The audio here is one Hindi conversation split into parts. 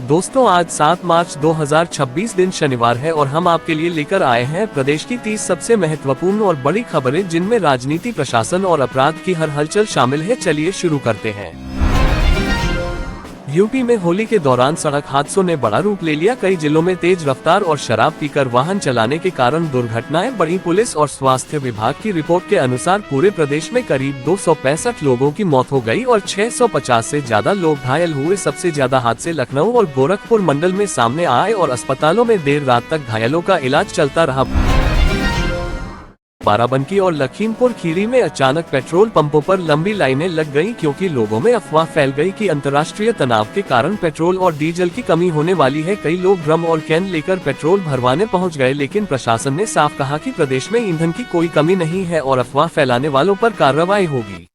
दोस्तों, आज 7 मार्च 2026 दिन शनिवार है और हम आपके लिए लेकर आए हैं प्रदेश की 30 सबसे महत्वपूर्ण और बड़ी खबरें, जिनमें राजनीति, प्रशासन और अपराध की हर हलचल शामिल है। चलिए शुरू करते हैं। यूपी में होली के दौरान सड़क हादसों ने बड़ा रूप ले लिया। कई जिलों में तेज रफ्तार और शराब पीकर वाहन चलाने के कारण दुर्घटनाएं बढ़ी। पुलिस और स्वास्थ्य विभाग की रिपोर्ट के अनुसार पूरे प्रदेश में करीब 265 लोगों की मौत हो गई और 650 से ज्यादा लोग घायल हुए। सबसे ज्यादा हादसे लखनऊ और गोरखपुर मंडल में सामने आए और अस्पतालों में देर रात तक घायलों का इलाज चलता रहा। बाराबंकी और लखीमपुर खीरी में अचानक पेट्रोल पंपों पर लंबी लाइनें लग गईं, क्योंकि लोगों में अफवाह फैल गई कि अंतर्राष्ट्रीय तनाव के कारण पेट्रोल और डीजल की कमी होने वाली है। कई लोग ड्रम और कैन लेकर पेट्रोल भरवाने पहुंच गए, लेकिन प्रशासन ने साफ कहा कि प्रदेश में ईंधन की कोई कमी नहीं है और अफवाह फैलाने वालों पर कार्रवाई होगी।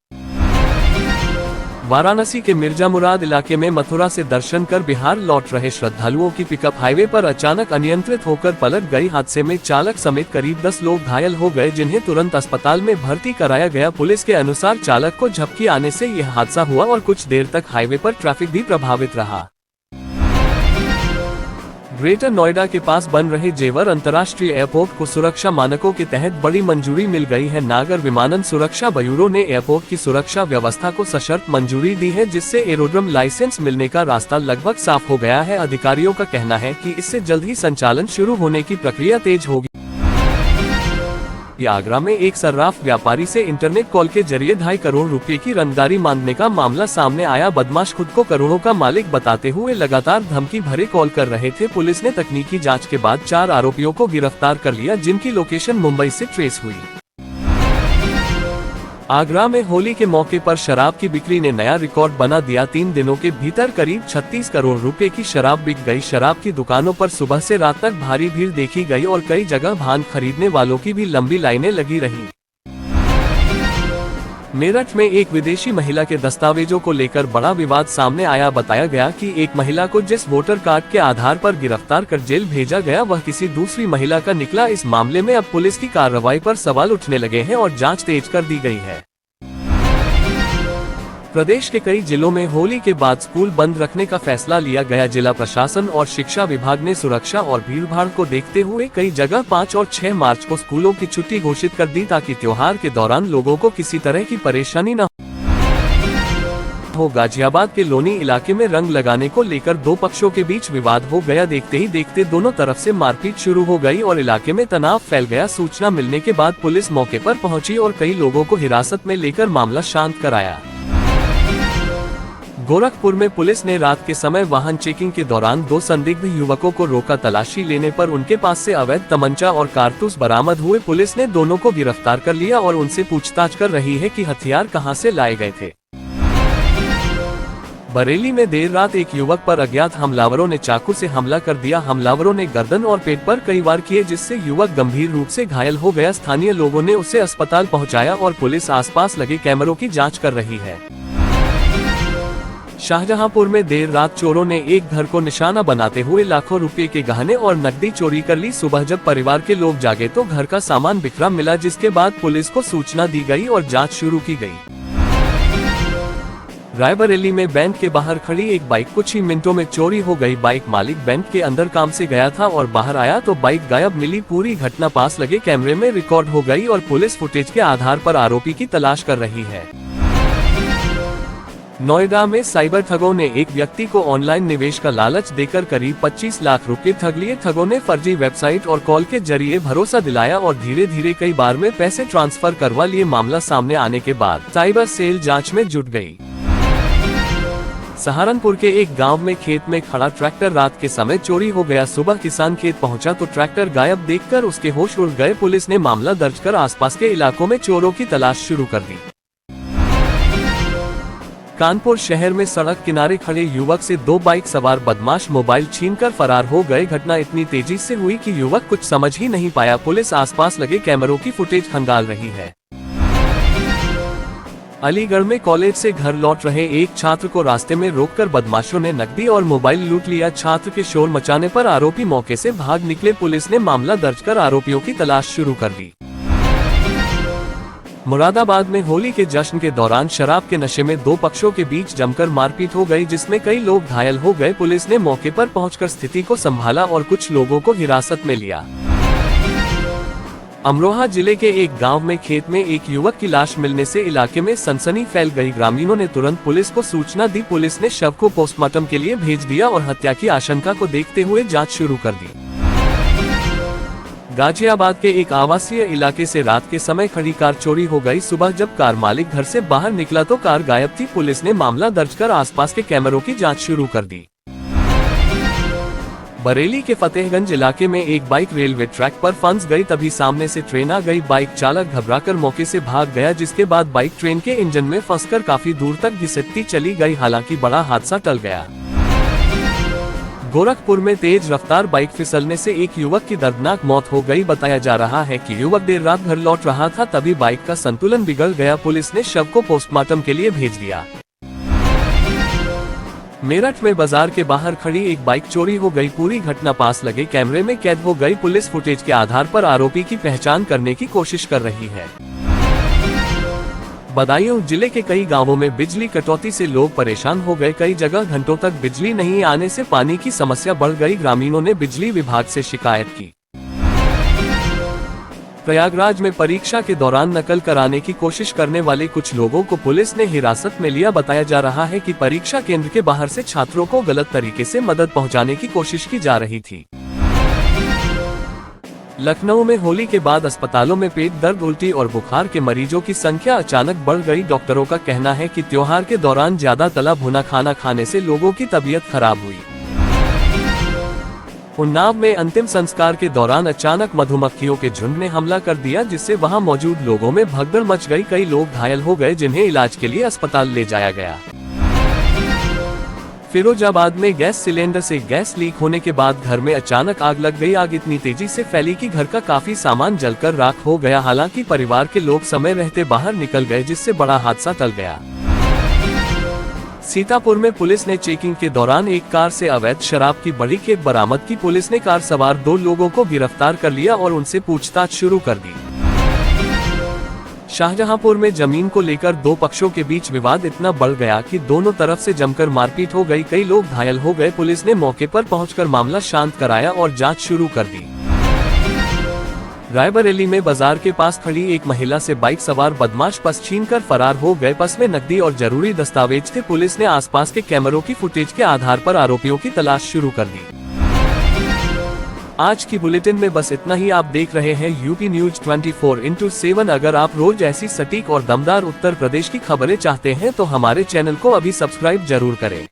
वाराणसी के मिर्जा मुराद इलाके में मथुरा से दर्शन कर बिहार लौट रहे श्रद्धालुओं की पिकअप हाईवे पर अचानक अनियंत्रित होकर पलट गई। हादसे में चालक समेत करीब 10 लोग घायल हो गए, जिन्हें तुरंत अस्पताल में भर्ती कराया गया। पुलिस के अनुसार चालक को झपकी आने से यह हादसा हुआ और कुछ देर तक हाईवे पर ट्रैफिक भी प्रभावित रहा। ग्रेटर नोएडा के पास बन रहे जेवर अंतर्राष्ट्रीय एयरपोर्ट को सुरक्षा मानकों के तहत बड़ी मंजूरी मिल गई है। नागर विमानन सुरक्षा ब्यूरो ने एयरपोर्ट की सुरक्षा व्यवस्था को सशर्त मंजूरी दी है, जिससे एरोड्रम लाइसेंस मिलने का रास्ता लगभग साफ हो गया है। अधिकारियों का कहना है कि इससे जल्द ही संचालन शुरू होने की प्रक्रिया तेज होगी। आगरा में एक सर्राफ व्यापारी से इंटरनेट कॉल के जरिए 2.5 करोड़ रुपए की रंगदारी मांगने का मामला सामने आया। बदमाश खुद को करोड़ों का मालिक बताते हुए लगातार धमकी भरे कॉल कर रहे थे। पुलिस ने तकनीकी जांच के बाद 4 आरोपियों को गिरफ्तार कर लिया, जिनकी लोकेशन मुंबई से ट्रेस हुई। आगरा में होली के मौके पर शराब की बिक्री ने नया रिकॉर्ड बना दिया। 3 दिनों के भीतर करीब 36 करोड़ रुपए की शराब बिक गई। शराब की दुकानों पर सुबह से रात तक भारी भीड़ देखी गई और कई जगह भांग खरीदने वालों की भी लंबी लाइनें लगी रहीं। मेरठ में एक विदेशी महिला के दस्तावेजों को लेकर बड़ा विवाद सामने आया। बताया गया कि एक महिला को जिस वोटर कार्ड के आधार पर गिरफ्तार कर जेल भेजा गया, वह किसी दूसरी महिला का निकला। इस मामले में अब पुलिस की कार्रवाई पर सवाल उठने लगे हैं और जांच तेज कर दी गई है। प्रदेश के कई जिलों में होली के बाद स्कूल बंद रखने का फैसला लिया गया। जिला प्रशासन और शिक्षा विभाग ने सुरक्षा और भीड़भाड़ को देखते हुए कई जगह 5 और 6 मार्च को स्कूलों की छुट्टी घोषित कर दी, ताकि त्योहार के दौरान लोगों को किसी तरह की परेशानी न हो। गाजियाबाद के लोनी इलाके में रंग लगाने को लेकर 2 पक्षों के बीच विवाद हो गया। देखते ही देखते दोनों तरफ से मारपीट शुरू हो गई और इलाके में तनाव फैल गया। सूचना मिलने के बाद पुलिस मौके पर पहुंची और कई लोगों को हिरासत में लेकर मामला शांत कराया। गोरखपुर में पुलिस ने रात के समय वाहन चेकिंग के दौरान 2 संदिग्ध युवकों को रोका। तलाशी लेने पर उनके पास से अवैध तमंचा और कारतूस बरामद हुए। पुलिस ने दोनों को गिरफ्तार कर लिया और उनसे पूछताछ कर रही है कि हथियार कहां से लाए गए थे। बरेली में देर रात एक युवक पर अज्ञात हमलावरों ने चाकू से हमला कर दिया। हमलावरों ने गर्दन और पेट पर कई वार किए, जिससे युवक गंभीर रूप से घायल हो गया। स्थानीय लोगों ने उसे अस्पताल पहुंचाया और पुलिस आसपास लगे कैमरों की जांच कर रही है। शाहजहांपुर में देर रात चोरों ने एक घर को निशाना बनाते हुए लाखों रुपए के गहने और नकदी चोरी कर ली। सुबह जब परिवार के लोग जागे तो घर का सामान बिखरा मिला, जिसके बाद पुलिस को सूचना दी गई और जांच शुरू की गई। रायबरेली में बैंक के बाहर खड़ी एक बाइक कुछ ही मिनटों में चोरी हो गई। बाइक मालिक बैंक के अंदर काम से गया था और बाहर आया तो बाइक गायब मिली। पूरी घटना पास लगे कैमरे में रिकॉर्ड हो गई और पुलिस फुटेज के आधार पर आरोपी की तलाश कर रही है। नोएडा में साइबर ठगों ने एक व्यक्ति को ऑनलाइन निवेश का लालच देकर करीब 25 लाख रुपए ठग लिए। ठगों ने फर्जी वेबसाइट और कॉल के जरिए भरोसा दिलाया और धीरे धीरे कई बार में पैसे ट्रांसफर करवा लिए। मामला सामने आने के बाद साइबर सेल जांच में जुट गई। सहारनपुर के एक गांव में खेत में खड़ा ट्रैक्टर रात के समय चोरी हो गया। सुबह किसान खेत पहुंचा तो ट्रैक्टर गायब देखकर उसके होश उड़ गए। पुलिस ने मामला दर्ज कर आसपास के इलाकों में चोरों की तलाश शुरू कर दी। कानपुर शहर में सड़क किनारे खड़े युवक से 2 बाइक सवार बदमाश मोबाइल छीनकर फरार हो गए। घटना इतनी तेजी से हुई कि युवक कुछ समझ ही नहीं पाया। पुलिस आसपास लगे कैमरों की फुटेज खंगाल रही है। अलीगढ़ में कॉलेज से घर लौट रहे एक छात्र को रास्ते में रोककर बदमाशों ने नकदी और मोबाइल लूट लिया। छात्र के शोर मचाने पर आरोपी मौके से भाग निकले। पुलिस ने मामला दर्ज कर आरोपियों की तलाश शुरू कर दी। मुरादाबाद में होली के जश्न के दौरान शराब के नशे में दो पक्षों के बीच जमकर मारपीट हो गई, जिसमें कई लोग घायल हो गए। पुलिस ने मौके पर पहुंचकर स्थिति को संभाला और कुछ लोगों को हिरासत में लिया। अमरोहा जिले के एक गांव में खेत में एक युवक की लाश मिलने से इलाके में सनसनी फैल गई। ग्रामीणों ने तुरंत पुलिस को सूचना दी। पुलिस ने शव को पोस्टमार्टम के लिए भेज दिया और हत्या की आशंका को देखते हुए जांच शुरू कर दी। गाजियाबाद के एक आवासीय इलाके से रात के समय खड़ी कार चोरी हो गई। सुबह जब कार मालिक घर से बाहर निकला तो कार गायब थी। पुलिस ने मामला दर्ज कर आसपास के कैमरों की जांच शुरू कर दी। बरेली के फतेहगंज इलाके में एक बाइक रेलवे ट्रैक पर फंस गई, तभी सामने से ट्रेन आ गई। बाइक चालक घबराकर मौके से भाग गया, जिसके बाद बाइक ट्रेन के इंजन में फंसकर काफी दूर तक घिसटती चली गई। हालांकि बड़ा हादसा टल गया। गोरखपुर में तेज रफ्तार बाइक फिसलने से एक युवक की दर्दनाक मौत हो गई। बताया जा रहा है कि युवक देर रात घर लौट रहा था, तभी बाइक का संतुलन बिगड़ गया। पुलिस ने शव को पोस्टमार्टम के लिए भेज दिया। मेरठ में बाजार के बाहर खड़ी एक बाइक चोरी हो गई। पूरी घटना पास लगे कैमरे में कैद हो गई। पुलिस फुटेज के आधार पर आरोपी की पहचान करने की कोशिश कर रही है। बदायूं जिले के कई गांवों में बिजली कटौती से लोग परेशान हो गए। कई जगह घंटों तक बिजली नहीं आने से पानी की समस्या बढ़ गई। ग्रामीणों ने बिजली विभाग से शिकायत की। प्रयागराज में परीक्षा के दौरान नकल कराने की कोशिश करने वाले कुछ लोगों को पुलिस ने हिरासत में लिया। बताया जा रहा है कि परीक्षा केंद्र के बाहर से छात्रों को गलत तरीके से मदद पहुंचाने की कोशिश की जा रही थी। लखनऊ में होली के बाद अस्पतालों में पेट दर्द, उल्टी और बुखार के मरीजों की संख्या अचानक बढ़ गई। डॉक्टरों का कहना है कि त्योहार के दौरान ज्यादा तला भुना खाना खाने से लोगों की तबीयत खराब हुई। उन्नाव में अंतिम संस्कार के दौरान अचानक मधुमक्खियों के झुंड ने हमला कर दिया, जिससे वहां मौजूद लोगों में भगदड़ मच गई। कई लोग घायल हो गए, जिन्हें इलाज के लिए अस्पताल ले जाया गया। फिरोजाबाद में गैस सिलेंडर से गैस लीक होने के बाद घर में अचानक आग लग गई। आग इतनी तेजी से फैली कि घर का काफी सामान जलकर राख हो गया। हालांकि परिवार के लोग समय रहते बाहर निकल गए, जिससे बड़ा हादसा टल गया। सीतापुर में पुलिस ने चेकिंग के दौरान एक कार से अवैध शराब की बड़ी खेप बरामद की। पुलिस ने कार सवार 2 लोगों को गिरफ्तार कर लिया और उनसे पूछताछ शुरू कर दी। शाहजहांपुर में जमीन को लेकर 2 पक्षों के बीच विवाद इतना बढ़ गया कि दोनों तरफ से जमकर मारपीट हो गई। कई लोग घायल हो गए। पुलिस ने मौके पर पहुंचकर मामला शांत कराया और जांच शुरू कर दी। रायबरेली में बाजार के पास खड़ी एक महिला से बाइक सवार बदमाश पर्स छीनकर फरार हो गए। पर्स में नकदी और जरूरी दस्तावेज थे। पुलिस ने आसपास के कैमरों की फुटेज के आधार पर आरोपियों की तलाश शुरू कर दी। आज की बुलेटिन में बस इतना ही। आप देख रहे हैं यूपी न्यूज 24/7। अगर आप रोज ऐसी सटीक और दमदार उत्तर प्रदेश की खबरें चाहते हैं तो हमारे चैनल को अभी सब्सक्राइब जरूर करें।